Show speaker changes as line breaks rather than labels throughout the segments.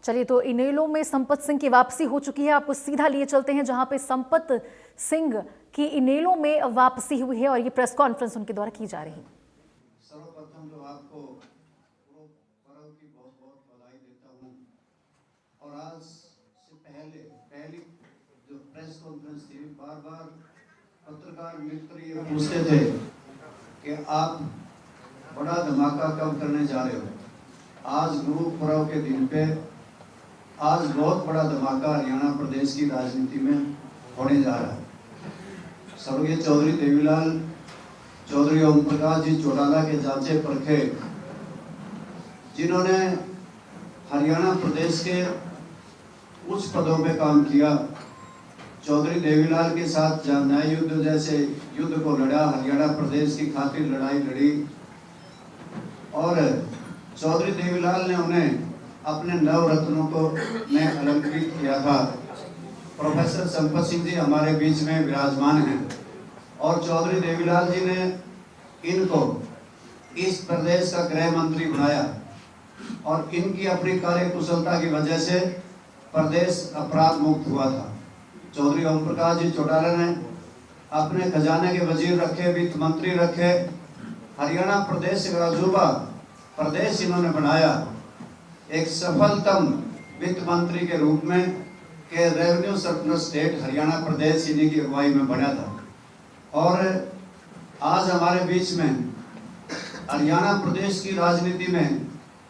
चलिए, तो इनेलो में संपत सिंह की वापसी हो चुकी है। आपको सीधा लिए चलते हैं जहां पे संपत सिंह की इनेलो में वापसी हुई है और ये प्रेस कॉन्फ्रेंस उनके द्वारा की जा रही है।
सर्वप्रथम जो आपको पर्व की बहुत बहुत बधाई देता हूं और आज से पहली जो प्रेस कॉन्फ्रेंस थी, बार बार पत्रकार मित्र ये पूछते थे कि आप बड़ा धमाका कब करने जा रहे हो। आज गुरु पर्व के दिन पे आज बहुत बड़ा धमाका हरियाणा प्रदेश की राजनीति में होने जा रहा है। स्वर्गीय चौधरी देवीलाल चौधरी ओम प्रकाश जी चौटाला के जांचे परखे, जिन्होंने हरियाणा प्रदेश के उच्च पदों पे काम किया, चौधरी देवीलाल के साथ जब न्याय युद्ध जैसे युद्ध को लड़ा, हरियाणा प्रदेश की खातिर लड़ाई लड़ी और चौधरी देवीलाल ने उन्हें अपने नवरत्नों को में अलंकृत किया था। प्रोफेसर संपत सिंह जी हमारे बीच में विराजमान हैं और चौधरी देवीलाल जी ने इनको इस प्रदेश का गृह मंत्री बनाया और इनकी अपनी कार्य कुशलता की वजह से प्रदेश अपराध मुक्त हुआ था। चौधरी ओम प्रकाश जी चौटाला ने अपने खजाने के वजीर रखे, वित्त मंत्री रखे, हरियाणा प्रदेश का सूबा प्रदेश इन्होंने बनाया। एक सफलतम वित्त मंत्री के रूप में के रेवेन्यू सरप्लस स्टेट हरियाणा प्रदेश इन्हीं की अगुवाई में बना था और आज हमारे बीच में हरियाणा प्रदेश की राजनीति में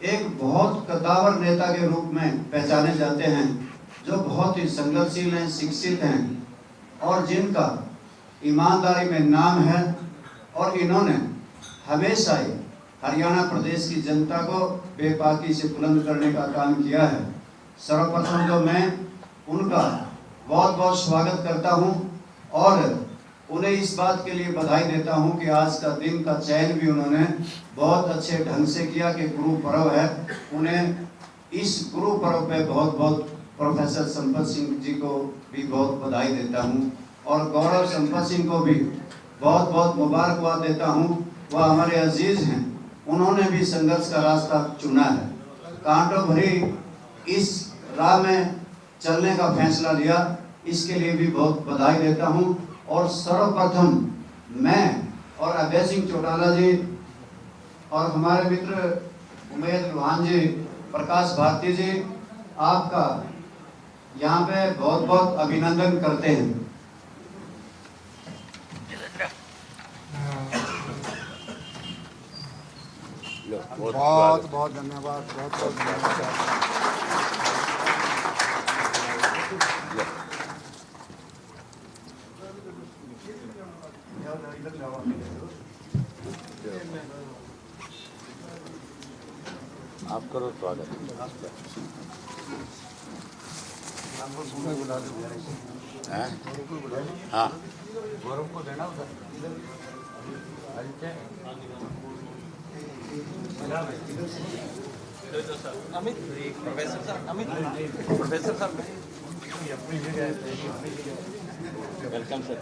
एक बहुत कद्दावर नेता के रूप में पहचाने जाते हैं, जो बहुत ही संघर्षशील हैं, शिक्षित हैं और जिनका ईमानदारी में नाम है और इन्होंने हमेशा ही हरियाणा प्रदेश की जनता को बेबाकी से बुलंद करने का काम किया है। सर्वप्रथम तो मैं उनका बहुत बहुत स्वागत करता हूं और उन्हें इस बात के लिए बधाई देता हूं कि आज का दिन का चयन भी उन्होंने बहुत अच्छे ढंग से किया कि गुरु पर्व है। उन्हें इस गुरु पर्व पे बहुत बहुत प्रोफेसर संपत सिंह जी को भी बहुत बधाई देता हूं और गौरव संपत सिंह को भी बहुत बहुत मुबारकबाद देता हूं। वह हमारे अजीज हैं, उन्होंने भी संघर्ष का रास्ता चुना है, कांटों भरी इस राह में चलने का फैसला लिया, इसके लिए भी बहुत बधाई देता हूं। और सर्वप्रथम मैं और अभय सिंह चौटाला जी और हमारे मित्र उमेद लोहान जी, प्रकाश भारती जी, आपका यहाँ पे बहुत बहुत अभिनंदन करते हैं।
बहुत बहुत धन्यवाद, बहुत बहुत धन्यवाद।
आप करो स्वागत। हाँ,
गौरव को देना उधर।
अमित, प्रोफेसर साहब, अमित, प्रोफेसर साहब,
वेलकम सर।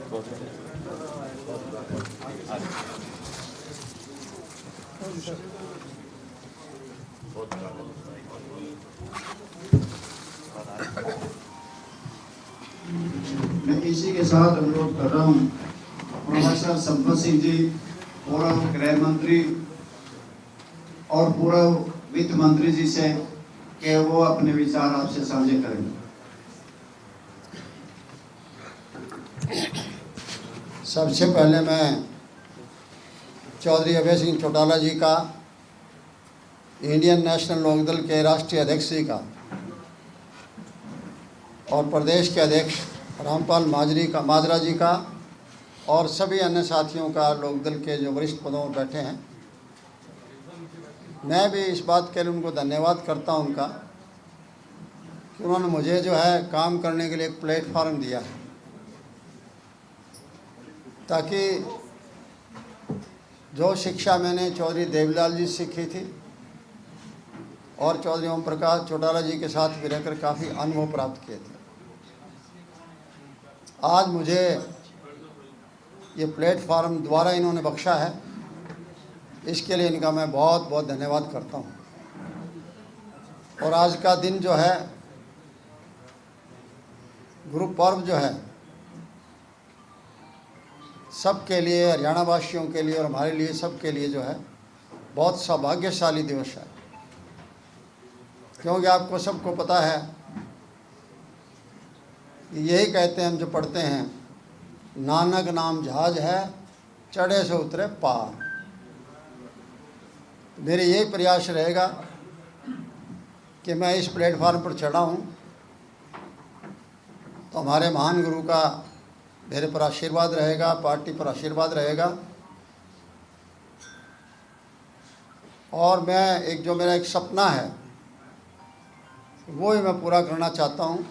मैं इसी के साथ अनुरोध कर रहा हूँ प्रोफेसर संपत सिंह जी, पूर्व गृह मंत्री और पूर्व वित्त मंत्री जी से कि वो अपने विचार आपसे साझे करेंगे।
सबसे पहले मैं चौधरी अभय सिंह चौटाला जी का, इंडियन नेशनल लोकदल के राष्ट्रीय अध्यक्ष जी का और प्रदेश के अध्यक्ष रामपाल माजरा जी का और सभी अन्य साथियों का, लोकदल के जो वरिष्ठ पदों पर बैठे हैं, मैं भी इस बात के लिए उनको धन्यवाद करता हूं उनका कि उन्होंने मुझे जो है काम करने के लिए एक प्लेटफॉर्म दिया है, ताकि जो शिक्षा मैंने चौधरी देवीलाल जी से सीखी थी और चौधरी ओम प्रकाश चौटाला जी के साथ भी रहकर काफ़ी अनुभव प्राप्त किए थे, आज मुझे ये प्लेटफॉर्म दोबारा इन्होंने बख्शा है, इसके लिए इनका मैं बहुत बहुत धन्यवाद करता हूँ। और आज का दिन जो है, गुरु पर्व जो है, सबके लिए, हरियाणा वासियों के लिए और हमारे लिए, सबके लिए जो है बहुत सौभाग्यशाली दिवस है। क्योंकि आपको सबको पता है, यही कहते हैं हम जो पढ़ते हैं, नानक नाम जहाज है, चढ़े से उतरे पार। मेरे यही प्रयास रहेगा कि मैं इस प्लेटफार्म पर चढ़ा हूँ तो हमारे महान गुरु का मेरे पर आशीर्वाद रहेगा, पार्टी पर आशीर्वाद रहेगा। और मैं एक जो मेरा एक सपना है वो ही मैं पूरा करना चाहता हूँ।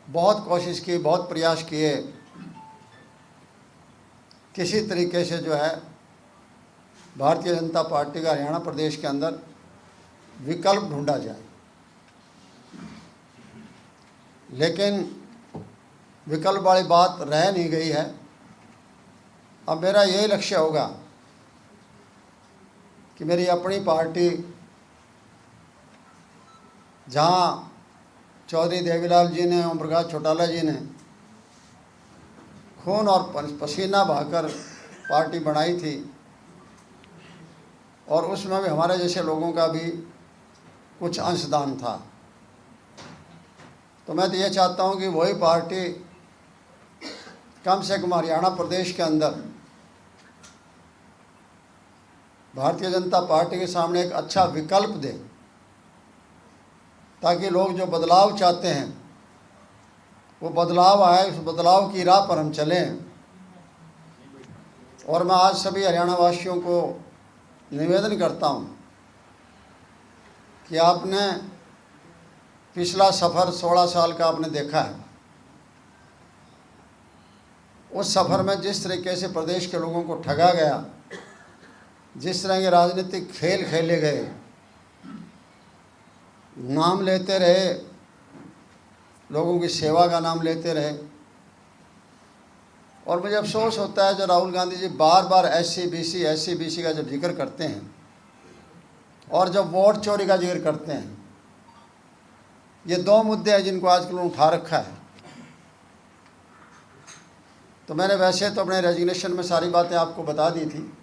बहुत कोशिश की, बहुत प्रयास किए, किसी तरीके से जो है भारतीय जनता पार्टी का हरियाणा प्रदेश के अंदर विकल्प ढूंढा जाए। लेकिन विकल्प वाली बात रह नहीं गई है। अब मेरा यही लक्ष्य होगा कि मेरी अपनी पार्टी, जहाँ चौधरी देवीलाल जी ने, ओम प्रकाश चौटाला जी ने खून और पसीना बहाकर पार्टी बनाई थी, और उसमें भी हमारे जैसे लोगों का भी कुछ अंशदान था, तो मैं तो ये चाहता हूँ कि वही पार्टी कम से कम हरियाणा प्रदेश के अंदर भारतीय जनता पार्टी के सामने एक अच्छा विकल्प दे, ताकि लोग जो बदलाव चाहते हैं वो बदलाव आए, उस बदलाव की राह पर हम चलें। और मैं आज सभी हरियाणा वासियों को निवेदन करता हूँ कि आपने पिछला सफ़र 16 साल का आपने देखा है। उस सफ़र में जिस तरीके से प्रदेश के लोगों को ठगा गया, जिस तरह के राजनीतिक खेल खेले गए, नाम लेते रहे, लोगों की सेवा का नाम लेते रहे। और मुझे अफसोस होता है जो राहुल गांधी जी बार बार एससी बीसी का जब जिक्र करते हैं और जब वोट चोरी का जिक्र करते हैं, ये दो मुद्दे हैं जिनको आजकल उठा रखा है। तो मैंने वैसे तो अपने रेजिग्नेशन में सारी बातें आपको बता दी थी।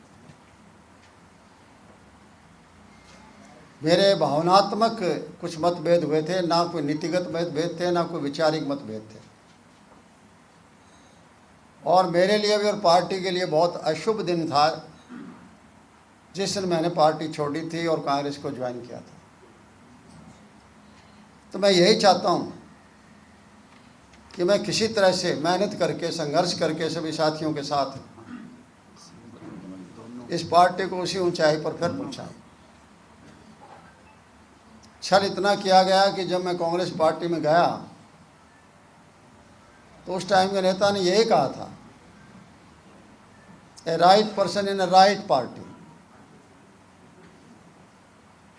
मेरे भावनात्मक कुछ मतभेद हुए थे, ना कोई नीतिगत मतभेद थे, ना कोई वैचारिक मतभेद थे। और मेरे लिए भी और पार्टी के लिए बहुत अशुभ दिन था जिस दिन मैंने पार्टी छोड़ी थी और कांग्रेस को ज्वाइन किया था। तो मैं यही चाहता हूँ कि मैं किसी तरह से मेहनत करके, संघर्ष करके सभी साथियों के साथ इस पार्टी को उसी ऊंचाई पर फिर पहुँचाऊँ। छल इतना किया गया कि जब मैं कांग्रेस पार्टी में गया तो उस टाइम के नेता ने यही कहा था, a right person in a right party.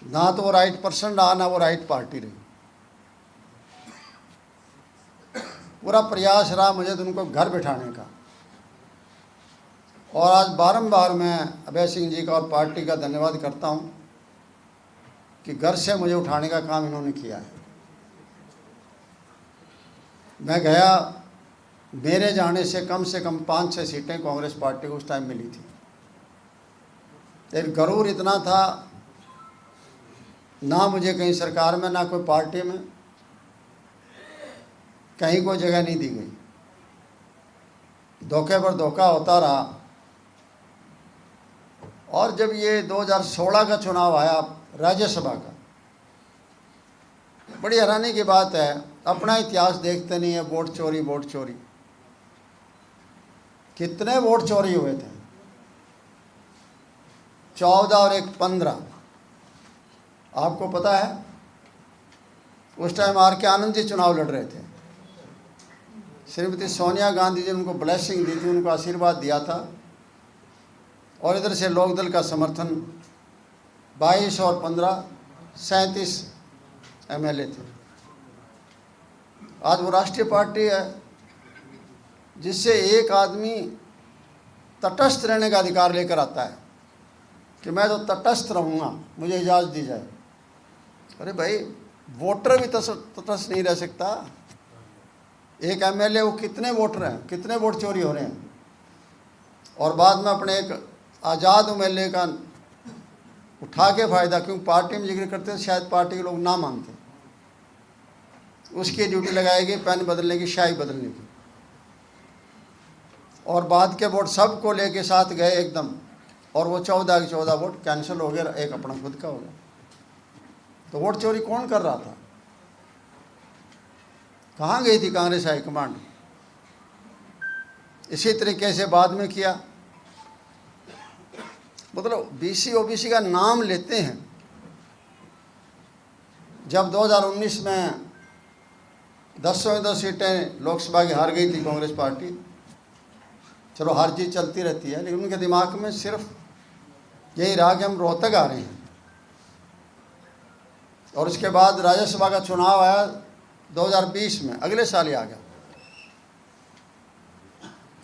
ना तो वो राइट पर्सन रहा, ना वो राइट पार्टी रही। पूरा प्रयास रहा मुझे तो उनको घर बिठाने का। और आज बारंबार मैं अभय सिंह जी का और पार्टी का धन्यवाद करता हूं कि घर से मुझे उठाने का काम इन्होंने किया है। मैं गया, मेरे जाने से कम 5-6 सीटें कांग्रेस पार्टी को उस टाइम मिली थी। एक गरूर इतना था, ना मुझे कहीं सरकार में, ना कोई पार्टी में कहीं कोई जगह नहीं दी गई। धोखे पर धोखा होता रहा। और जब ये 2016 का चुनाव आया राज्यसभा का, बड़ी हैरानी की बात है, अपना इतिहास देखते नहीं है। वोट चोरी, वोट चोरी, कितने वोट चोरी हुए थे? 14 और 1 15। आपको पता है उस टाइम आर के आनंद जी चुनाव लड़ रहे थे। श्रीमती सोनिया गांधी जी ने उनको ब्लेसिंग दी थी, उनको आशीर्वाद दिया था। और इधर से लोकदल का समर्थन 22 और 15 37 एमएलए थे। आज वो राष्ट्रीय पार्टी है जिससे एक आदमी तटस्थ रहने का अधिकार लेकर आता है कि मैं तो तटस्थ रहूँगा, मुझे इजाज़त दी जाए। अरे भाई, वोटर भी तटस्थ नहीं रह सकता। एक एमएलए, वो कितने वोटर हैं, कितने वोट चोरी हो रहे हैं, और बाद में अपने एक आज़ाद एमएलए का उठा के फ़ायदा, क्योंकि पार्टी में जिक्र करते हैं, शायद पार्टी के लोग ना मानते, उसकी ड्यूटी लगाएगी पेन बदलने की, शाही बदलने की, और बाद के वोट सबको लेके साथ गए एकदम, और वो 14 के 14 वोट कैंसिल हो गया, एक अपना खुद का हो गया। तो वोट चोरी कौन कर रहा था? कहाँ गई थी कांग्रेस हाईकमांड? इसी तरीके से बाद में किया। मतलब बीसी ओबीसी का नाम लेते हैं। जब 2019 में 10 सीटें लोकसभा की हार गई थी कांग्रेस पार्टी, चलो हार जीत चलती रहती है, लेकिन उनके दिमाग में सिर्फ यही रहा कि हम रोहतक आ रहे हैं। और उसके बाद राज्यसभा का चुनाव आया 2020 में, अगले साल ही आ गया।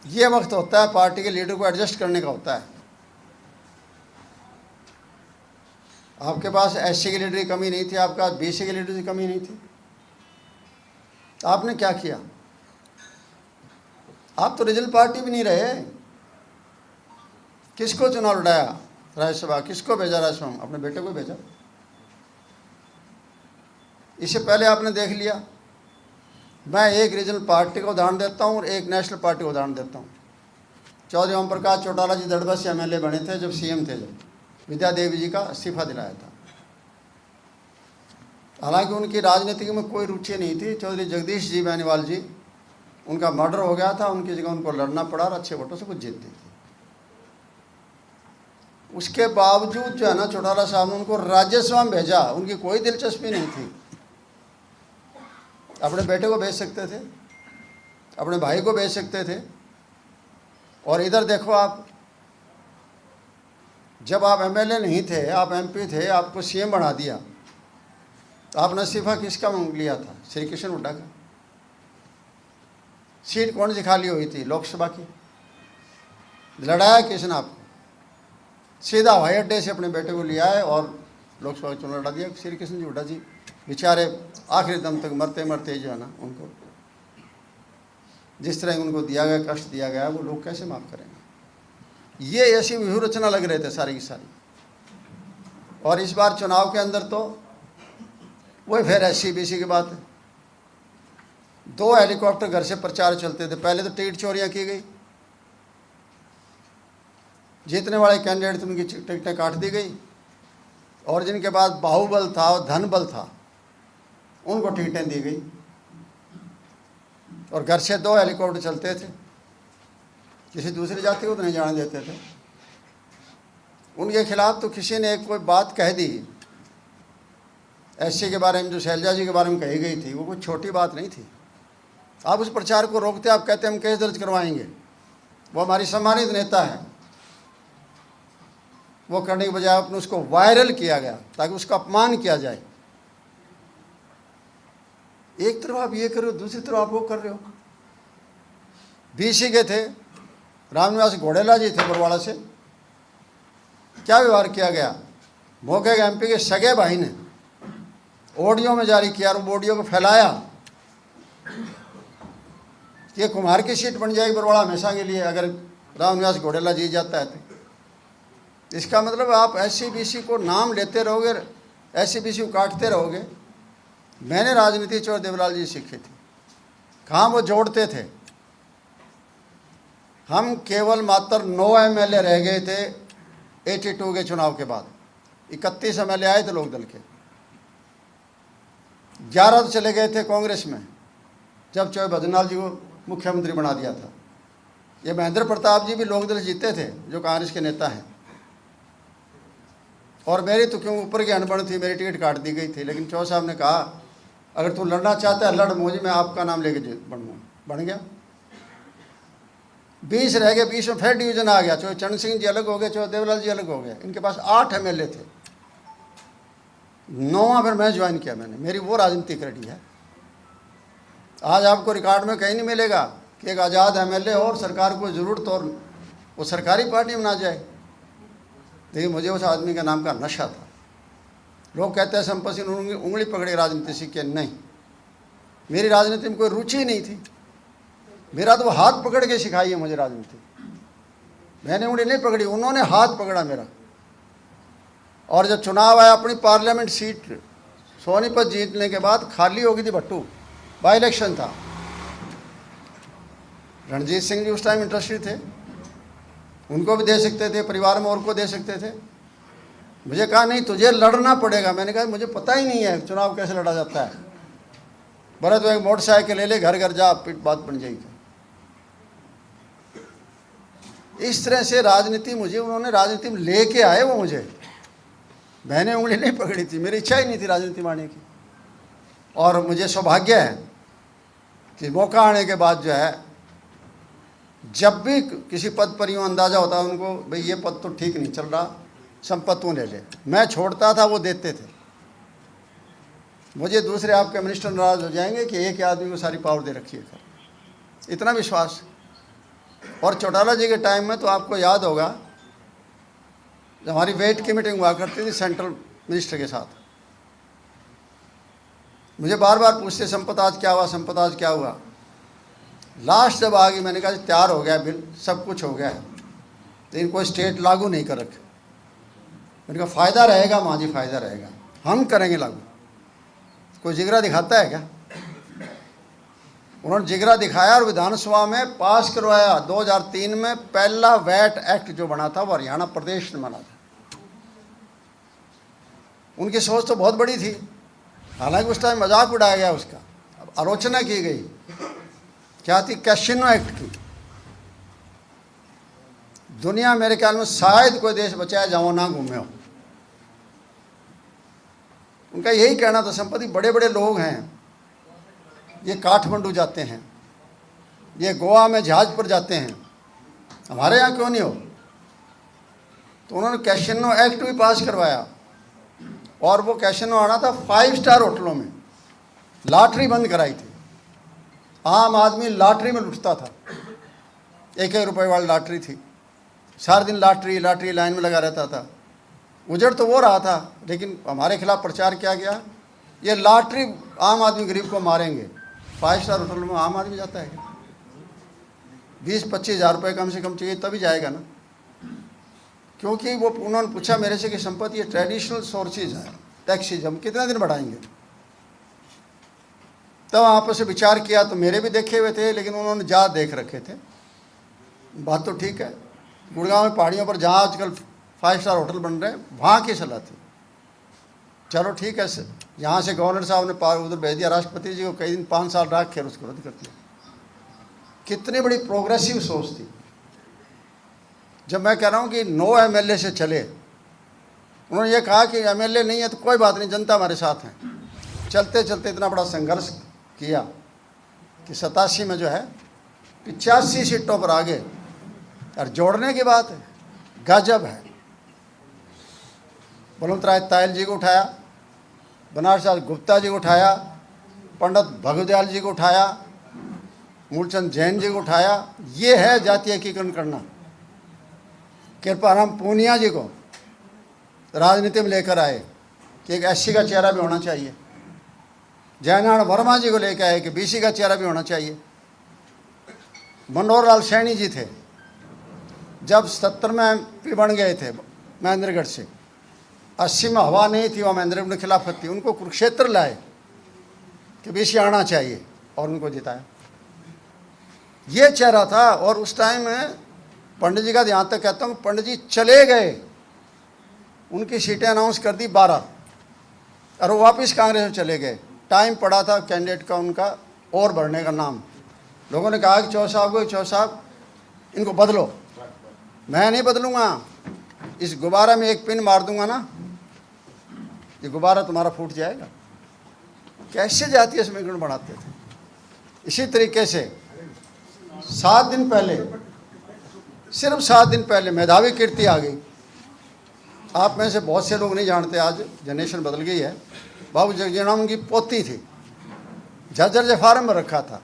ये वक्त होता है पार्टी के लीडर को एडजस्ट करने का होता है। आपके पास एससी की लीडर की कमी नहीं थी, आपके पास बीसी की लीडर की कमी नहीं थी, तो आपने क्या किया? आप तो रीजनल पार्टी भी नहीं रहे। किसको चुनाव लड़ाया राज्यसभा? किसको भेजा राज्यसभा में? अपने बेटे को भेजा। इससे पहले आपने देख लिया। मैं एक रीजनल पार्टी को उदाहरण देता हूँ और एक नेशनल पार्टी को उदाहरण देता हूँ। चौधरी ओम प्रकाश चौटाला जी दड़बा से एमएलए बने थे जब सीएम थे, जब विद्या देवी जी का इस्तीफा दिलाया था। हालांकि उनकी राजनीति में कोई रुचि नहीं थी। चौधरी जगदीश जी बेनीवाल जी, उनका मर्डर हो गया था, उनकी जगह उनको लड़ना पड़ा और अच्छे वोटों से कुछ जीतती थी। उसके बावजूद जो है ना, चौटाला साहब ने उनको राज्यसभा में भेजा। उनकी कोई दिलचस्पी नहीं थी। अपने बेटे को भेज सकते थे, अपने भाई को भेज सकते थे। और इधर देखो आप, जब आप एमएलए नहीं थे, आप एमपी थे, आपको सीएम बना दिया, तो आपने इस्तीफा किसका मांग लिया था? श्री कृष्ण हुड्डा का। सीट कौन सी खाली हुई थी? लोकसभा की। लड़ाया किसने आपको? सीधा हवाई अड्डे से अपने बेटे को लिया है और लोकसभा का चुनाव लड़ा दिया। श्री कृष्ण जी हुड्डा जी बेचारे आखिरी दम तक मरते मरते जो है ना, उनको जिस तरह उनको दिया गया, कष्ट दिया गया, वो लोग कैसे माफ़ करेंगे? ये ऐसी व्यूह रचना लग रहे थे सारी की सारी। और इस बार चुनाव के अंदर तो वही फिर एससी बीसी की बात है। 2 हेलीकॉप्टर घर से प्रचार चलते थे। पहले तो टिकट चोरियां की गई, जीतने वाले कैंडिडेट थे उनकी टिकटें काट दी गई, और जिनके पास बाहुबल था और धन बल था उनको टिकटें दी गई। और घर से 2 हेलीकॉप्टर चलते थे। किसी दूसरी जाति को तो नहीं जाने देते थे। उनके खिलाफ तो किसी ने एक कोई बात कह दी एससी के बारे में, जो शैलजा जी के बारे में कही गई थी, वो कोई छोटी बात नहीं थी। आप उस प्रचार को रोकते, आप कहते हम केस दर्ज करवाएंगे, वो हमारी सम्मानित नेता है। वो करने के बजाय आपने उसको वायरल किया गया ताकि उसका अपमान किया जाए। एक तरफ आप ये कर रहे हो, दूसरी तरफ आप वो कर रहे हो। बीसी के थे, रामनिवास घोड़ेला जी थे बरवाड़ा से, क्या व्यवहार किया गया? मौके के एमपी के सगे भाई ने ऑडियो में जारी किया और वो ऑडियो को फैलाया कि कुम्हार की सीट बन जाएगी बरवाड़ा हमेशा के लिए अगर रामनिवास घोड़ेला जीत जाता है तो। इसका मतलब आप एससी बीसी को नाम लेते रहोगे, एससी बीसी को काटते रहोगे। मैंने राजनीति चौधरी देवलाल जी सीखी थी, कहाँ वो जोड़ते थे। हम केवल मात्र 9 एमएलए रह गए थे 82 के चुनाव के बाद। 31 एमएलए आए थे लोकदल के, 11 तो चले गए थे कांग्रेस में जब चौधरी भजनलाल जी को मुख्यमंत्री बना दिया था। ये महेंद्र प्रताप जी भी लोकदल जीते थे जो कांग्रेस के नेता हैं। और मेरी तो क्यों ऊपर की अनबन थी, मेरी टिकट काट दी गई थी। लेकिन चौधरी साहब ने कहा अगर तू लड़ना चाहता है लड़ मोजी, मैं आपका नाम लेके बनूँगा। बन गया। 20 रह गए, 20 में फिर डिवीजन आ गया। चौधरी चरण सिंह जी अलग हो गए, चौधरी देवलाल जी अलग हो गए। इनके पास 8 एमएलए थे, 9वां फिर मैं ज्वाइन किया। मैंने, मेरी वो राजनीतिक रेडी है। आज आपको रिकॉर्ड में कहीं नहीं मिलेगा कि एक आज़ाद एमएलए और सरकार को ज़रूरत और वो सरकारी पार्टी में ना जाए। लेकिन मुझे उस आदमी के नाम का नशा था। लोग कहते हैं संपत सिंह ने उंगली पकड़ी राजनीति सीखी, नहीं, मेरी राजनीति में कोई रुचि नहीं थी। मेरा तो वो हाथ पकड़ के सिखाई है मुझे राजनीति। मैंने उंगली नहीं पकड़ी, उन्होंने हाथ पकड़ा मेरा। और जब चुनाव आया, अपनी पार्लियामेंट सीट सोनीपत जीतने के बाद खाली हो गई थी भट्टू, बाई इलेक्शन था। रणजीत सिंह जी उस टाइम इंटरेस्टेड थे, उनको भी दे सकते थे, परिवार में और को दे सकते थे। मुझे कहा नहीं, तुझे लड़ना पड़ेगा। मैंने कहा मुझे पता ही नहीं है चुनाव कैसे लड़ा जाता है। बोले तो एक मोटरसाइकिल ले ले, घर घर जा, पिट बात बन जाएगी। इस तरह से राजनीति मुझे, उन्होंने राजनीति में लेके आए वो मुझे। मैंने उंगली नहीं पकड़ी थी, मेरी इच्छा ही नहीं थी राजनीति में आने की। और मुझे सौभाग्य है कि मौका आने के बाद जो है, जब भी किसी पद पर यूँ अंदाज़ा होता है उनको, भाई ये पद तो ठीक नहीं चल रहा, संपत तू ले ले, मैं छोड़ता था, वो देते थे मुझे। दूसरे आपके मिनिस्टर नाराज हो जाएंगे कि एक आदमी को सारी पावर दे रखी है, इतना विश्वास। और चौटाला जी के टाइम में तो आपको याद होगा, जब हमारी वेट की मीटिंग हुआ करती थी सेंट्रल मिनिस्टर के साथ, मुझे बार बार पूछते संपत आज क्या हुआ, संपत आज क्या हुआ। लास्ट जब आ गई, मैंने कहा तैयार हो गया बिल, सब कुछ हो गया है, लेकिन कोई स्टेट लागू नहीं कर रखे। मैंने कहा फ़ायदा रहेगा माँ जी, फ़ायदा रहेगा, हम करेंगे लागू। कोई जिगरा दिखाता है क्या? उन्होंने जिगरा दिखाया और विधानसभा में पास करवाया। 2003 में पहला वैट एक्ट जो बना था वो हरियाणा प्रदेश ने बना था। उनकी सोच तो बहुत बड़ी थी, हालांकि उस टाइम मजाक उड़ाया गया उसका, आलोचना की गई। क्या थी? कैसिनो एक्ट की। दुनिया मेरे ख्याल में शायद कोई देश बचा है जहाँ वो ना घूमे हो। उनका यही कहना था, संपत्ति बड़े बड़े लोग हैं, ये काठमांडू जाते हैं, ये गोवा में जहाज पर जाते हैं, हमारे यहाँ क्यों नहीं हो? तो उन्होंने कैसिनो एक्ट भी पास करवाया। और वो कैसिनो आना था 5 स्टार होटलों में, लॉटरी बंद कराई थी। आम आदमी लॉटरी में लुटता था, 1-1 रुपये वाली लॉटरी थी, सारा दिन लॉटरी लॉटरी लाइन में लगा रहता था। उजड़ तो वो रहा था, लेकिन हमारे खिलाफ प्रचार किया गया, ये लॉटरी आम आदमी गरीब को मारेंगे। 5 स्टार होटल में आम आदमी जाता है? 20-25 हज़ार रुपये कम से कम चाहिए तभी जाएगा ना। क्योंकि वो उन्होंने पूछा मेरे से कि संपत्ति ये ट्रेडिशनल सोर्सेज है, टैक्सीज हम कितने दिन बढ़ाएंगे? तब आपस में विचार किया, तो मेरे भी देखे हुए थे, लेकिन उन्होंने ज़्यादा देख रखे थे। बात तो ठीक है, गुड़गांव में पहाड़ियों पर जहाँ आजकल 5 स्टार होटल बन रहे हैं, वहाँ की सलाह थी। चलो ठीक है, यहाँ से गवर्नर साहब ने उधर भेज दिया, राष्ट्रपति जी को कई दिन 5 साल रख के उसको रद्द कर दिया। कितनी बड़ी प्रोग्रेसिव सोच थी। जब मैं कह रहा हूँ कि 9 MLA से चले, उन्होंने ये कहा कि MLA नहीं है तो कोई बात नहीं, जनता हमारे साथ है। चलते चलते इतना बड़ा संघर्ष किया कि 87 में जो है 85 सीटों पर आ गए। और जोड़ने की बात है, गजब है। बलवंत राय तायल जी को उठाया, बनारस दास गुप्ता जी को उठाया, पंडित भगवदयाल जी को उठाया, मूलचंद जैन जी को उठाया। ये है जातीय एकीकरण करना। कृपाराम पूनिया जी को राजनीति में लेकर आए कि एक SC का चेहरा भी होना चाहिए। जयनारायण वर्मा जी को लेकर आए कि BC का चेहरा भी होना चाहिए। मनोहर लाल सैनी जी थे, जब 70 में MP बन गए थे महेंद्रगढ़ से, 80 में हवा नहीं थी, वहाँ महेंद्रगढ़ में खिलाफत थी, उनको कुरुक्षेत्र लाए कि BC आना चाहिए और उनको जिताया। ये चेहरा था। और उस टाइम में पंडित जी का यहाँ तक कहता हूँ, पंडित जी चले गए, उनकी सीटें अनाउंस कर दी 12 और वो वापस कांग्रेस में चले गए। टाइम पड़ा था कैंडिडेट का उनका और बढ़ने का नाम। लोगों ने कहा कि चौधरी साहब को, चौधरी साहब इनको बदलो। मैं नहीं बदलूंगा, इस गुब्बारा में एक पिन मार दूंगा ना, ये गुब्बारा तुम्हारा फूट जाएगा। कैसे जातीय समीकरण बनाते थे। इसी तरीके से 7 दिन पहले, सिर्फ 7 दिन पहले मेधावी कीर्ति आ गई। आप में से बहुत से लोग नहीं जानते, आज जनरेशन बदल गई है। बाबू जगजीवन की पोती थी, झज्जर जे फार्म में रखा था।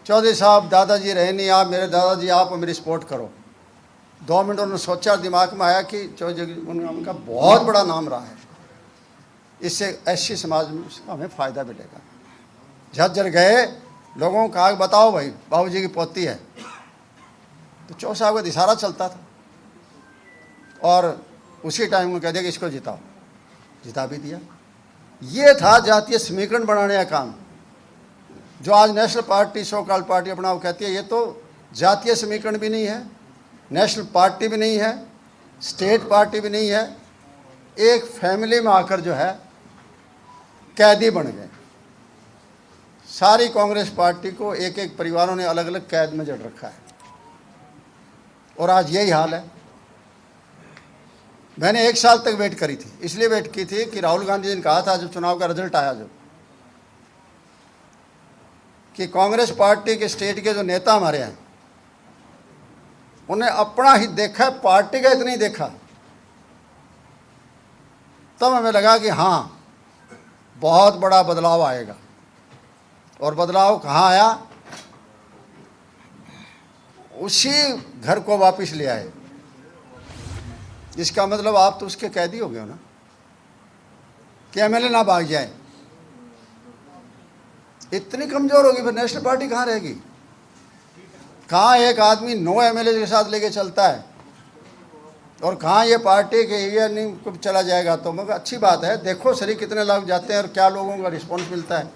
चौधरी साहब दादाजी रहे नहीं, आप मेरे दादाजी, आप मेरी सपोर्ट करो। 2 मिनट उन्होंने सोचा, दिमाग में आया कि उनका बहुत बड़ा नाम रहा है, इससे एससी समाज में हमें फ़ायदा मिलेगा। झज्जर गए, लोगों को कहा बताओ भाई बाबूजी की पोती है, तो चौ साहब का इशारा चलता था और उसी टाइम में कह दिया कि इसको जिताओ, जिता भी दिया। ये था जातीय समीकरण बनाने का काम। जो आज national party, so called party अपना वो कहती है, ये तो जातीय समीकरण भी नहीं है, नेशनल पार्टी भी नहीं है, स्टेट पार्टी भी नहीं है, एक फैमिली में आकर जो है कैदी बन गए। सारी कांग्रेस पार्टी को एक एक परिवारों ने अलग अलग कैद में जड़ रखा है और आज यही हाल है। मैंने 1 साल तक वेट करी थी, इसलिए वेट की थी कि राहुल गांधी जी ने कहा था जब चुनाव का रिजल्ट आया जब, कि कांग्रेस पार्टी के स्टेट के जो नेता हमारे हैं उन्हें अपना ही देखा, पार्टी का इतना ही देखा। तब हमें लगा कि हाँ बहुत बड़ा बदलाव आएगा। और बदलाव कहाँ आया? उसी घर को वापस ले आए। इसका मतलब आप तो उसके कैदी हो गए हो ना, कि एमएलए ना भाग जाए। इतनी कमजोर होगी फिर नेशनल पार्टी कहाँ रहेगी? कहाँ एक आदमी 9 एमएलए के साथ लेके चलता है और कहाँ ये पार्टी के ये नहीं कुछ चला जाएगा। तो मगर अच्छी बात है, देखो सही कितने लोग जाते हैं और क्या लोगों का रिस्पॉन्स मिलता है।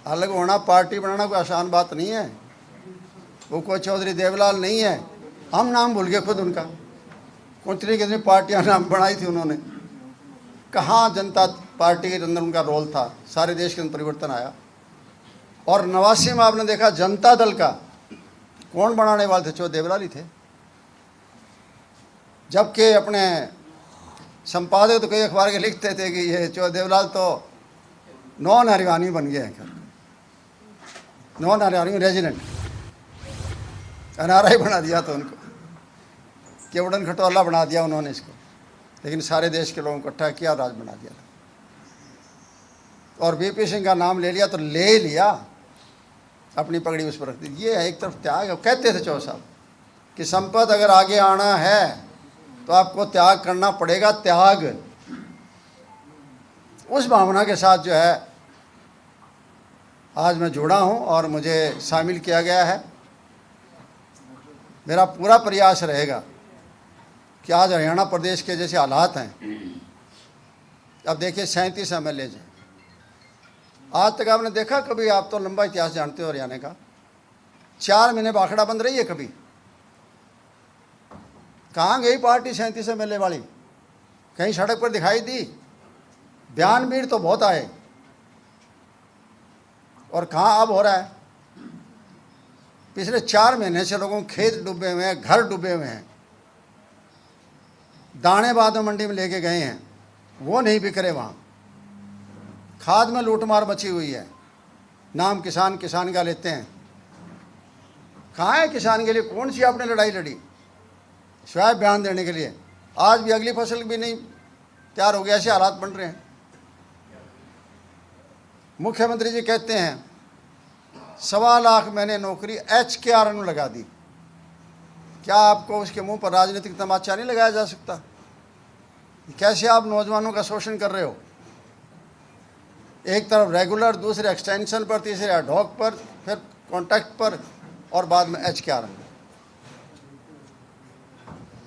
अलग होना, पार्टी बनाना कोई आसान बात नहीं है। वो कोई चौधरी देवलाल नहीं है, हम नाम भूल गए खुद उनका। कितनी कितनी पार्टियां नाम बनाई थी उन्होंने, कहाँ जनता पार्टी के अंदर उनका रोल था। सारे देश के अंदर परिवर्तन आया। और 89 में आपने देखा जनता दल का कौन बनाने वाले थे? चौधरी देवलाल ही थे। जबकि अपने संपादक तो कई अखबार के लिखते थे कि ये चौधरी देवलाल तो नॉन हरियाणी बन गए हैं, नॉन हरियाणी रेजिडेंट, एनआरआई बना दिया तो उनको, केवड़न खटोला बना दिया उन्होंने इसको। लेकिन सारे देश के लोगों को इकट्ठा किया, राज बना दिया। और बीपी सिंह का नाम ले लिया तो ले ही लिया, अपनी पगड़ी उस पर रख दी। ये है एक तरफ त्याग है। कहते थे चौ साहब कि संपत अगर आगे आना है तो आपको त्याग करना पड़ेगा। त्याग उस भावना के साथ जो है आज मैं जुड़ा हूं और मुझे शामिल किया गया है। मेरा पूरा प्रयास रहेगा कि आज हरियाणा प्रदेश के जैसे हालात हैं, अब देखिए 37 एमएलए हैं। आज तक आपने देखा कभी? आप तो लंबा इतिहास जानते हो हरियाणा का। 4 महीने बाखड़ा बंद रही है कभी? कहाँ गई पार्टी 37 एमएलए वाली? कहीं सड़क पर दिखाई दी? बयान भीड़ तो बहुत आए, और कहाँ अब हो रहा है? पिछले 4 महीने से लोगों के खेत डूबे हुए हैं, घर डूबे हुए हैं, दाने बाद में मंडी में लेके गए हैं, वो नहीं बिक रहे। वहाँ खाद में लूटमार मची हुई है। नाम किसान किसान का लेते हैं। कहाँ है किसान के लिए? कौन सी आपने लड़ाई लड़ी सिवाय बयान देने के लिए? आज भी अगली फसल भी नहीं तैयार हो गया, ऐसे हालात बन रहे हैं। मुख्यमंत्री जी कहते हैं 1.25 लाख मैंने नौकरी HKR में लगा दी। क्या आपको उसके मुंह पर राजनीतिक तमाचा नहीं लगाया जा सकता? कैसे आप नौजवानों का शोषण कर रहे हो? एक तरफ रेगुलर, दूसरे एक्सटेंशन पर, तीसरे एडहॉक पर, फिर कॉन्ट्रैक्ट पर, और बाद में HKR।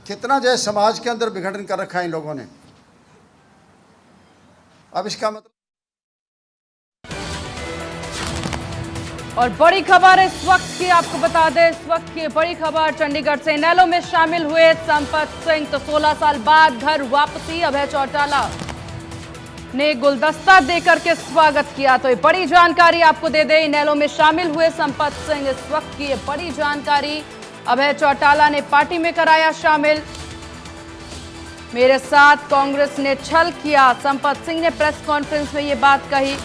कितना जो है समाज के अंदर विघटन कर रखा है इन लोगों ने। अब इसका मतलब
और बड़ी खबर इस वक्त की आपको बता दें, इस वक्त की बड़ी खबर चंडीगढ़ से। इनेलो में शामिल हुए संपत सिंह तो 16 साल बाद घर वापसी। अभय चौटाला ने गुलदस्ता देकर के स्वागत किया। तो ये बड़ी जानकारी आपको दे दें, इनेलो में शामिल हुए संपत सिंह, इस वक्त की ये बड़ी जानकारी। अभय चौटाला ने पार्टी में कराया शामिल। मेरे साथ कांग्रेस ने छल किया, संपत सिंह ने प्रेस कॉन्फ्रेंस में ये बात कही।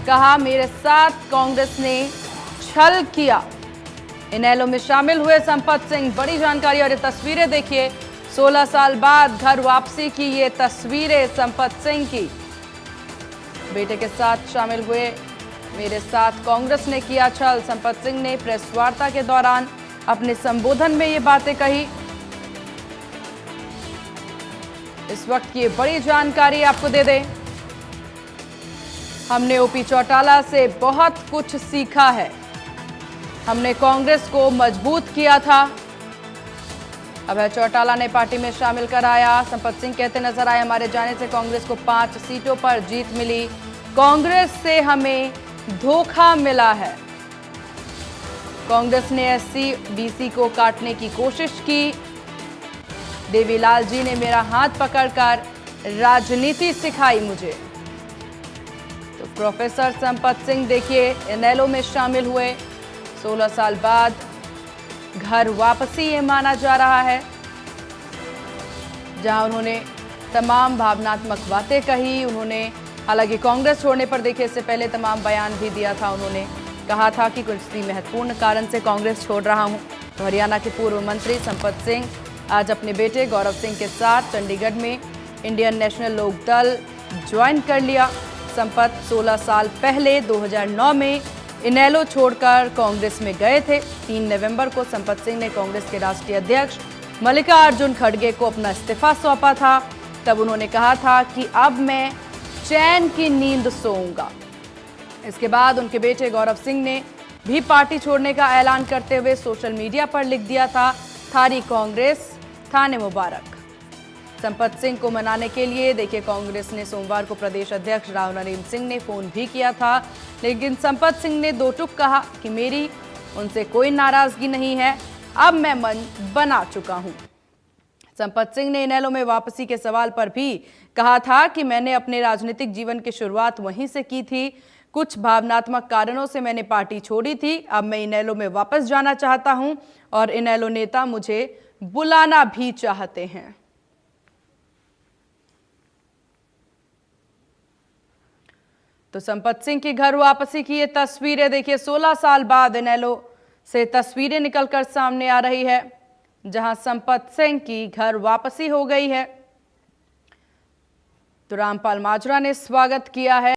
कहा मेरे साथ कांग्रेस ने छल किया। इनेलो में शामिल हुए संपत सिंह, बड़ी जानकारी। और ये तस्वीरें देखिए, 16 साल बाद घर वापसी की ये तस्वीरें संपत सिंह की। बेटे के साथ शामिल हुए, मेरे साथ कांग्रेस ने किया छल। संपत सिंह ने प्रेस वार्ता के दौरान अपने संबोधन में ये बातें कही। इस वक्त की बड़ी जानकारी आपको दे दें। हमने ओपी चौटाला से बहुत कुछ सीखा है। हमने कांग्रेस को मजबूत किया था। अभय चौटाला ने पार्टी में शामिल कराया। संपत सिंह कहते नजर आए, हमारे जाने से कांग्रेस को 5 सीटों पर जीत मिली। कांग्रेस से हमें धोखा मिला है। कांग्रेस ने एससी बीसी को काटने की कोशिश की। देवीलाल जी ने मेरा हाथ पकड़कर राजनीति सिखाई मुझे। तो प्रोफेसर संपत सिंह देखिए इनेलो में शामिल हुए। 16 साल बाद घर वापसी ये माना जा रहा है, जहां उन्होंने तमाम भावनात्मक बातें कही। उन्होंने हालांकि कांग्रेस छोड़ने पर देखिए इससे पहले तमाम बयान भी दिया था। उन्होंने कहा था कि किसी महत्वपूर्ण कारण से कांग्रेस छोड़ रहा हूं। तो हरियाणा के पूर्व मंत्री संपत सिंह आज अपने बेटे गौरव सिंह के साथ चंडीगढ़ में इंडियन नेशनल लोक दल ज्वाइन कर लिया। संपत 16 साल पहले 2009 में इनेलो छोड़कर कांग्रेस में गए थे। 3 नवंबर को संपत सिंह ने कांग्रेस के राष्ट्रीय अध्यक्ष मल्लिकार्जुन खड़गे को अपना इस्तीफा सौंपा था। तब उन्होंने कहा था कि अब मैं चैन की नींद सोऊंगा। इसके बाद उनके बेटे गौरव सिंह ने भी पार्टी छोड़ने का ऐलान करते हुए सोशल मीडिया पर लिख दिया था, थारी कांग्रेस थाने मुबारक। संपत सिंह को मनाने के लिए देखिए कांग्रेस ने सोमवार को प्रदेश अध्यक्ष राव नरेंद्र सिंह ने फोन भी किया था, लेकिन संपत सिंह ने दो टूक कहा कि मेरी उनसे कोई नाराजगी नहीं है, अब मैं मन बना चुका हूं। संपत सिंह ने इनेलो में वापसी के सवाल पर भी कहा था कि मैंने अपने राजनीतिक जीवन की शुरुआत वहीं से की थी। कुछ भावनात्मक कारणों से मैंने पार्टी छोड़ी थी। अब मैं इनेलो में वापस जाना चाहता हूं और इनेलो नेता मुझे बुलाना भी चाहते हैं। तो संपत सिंह की घर वापसी की ये तस्वीरें देखिए 16 साल बाद इनेलो से तस्वीरें निकलकर सामने आ रही है, जहां संपत सिंह की घर वापसी हो गई है। तो रामपाल माजरा ने स्वागत किया है।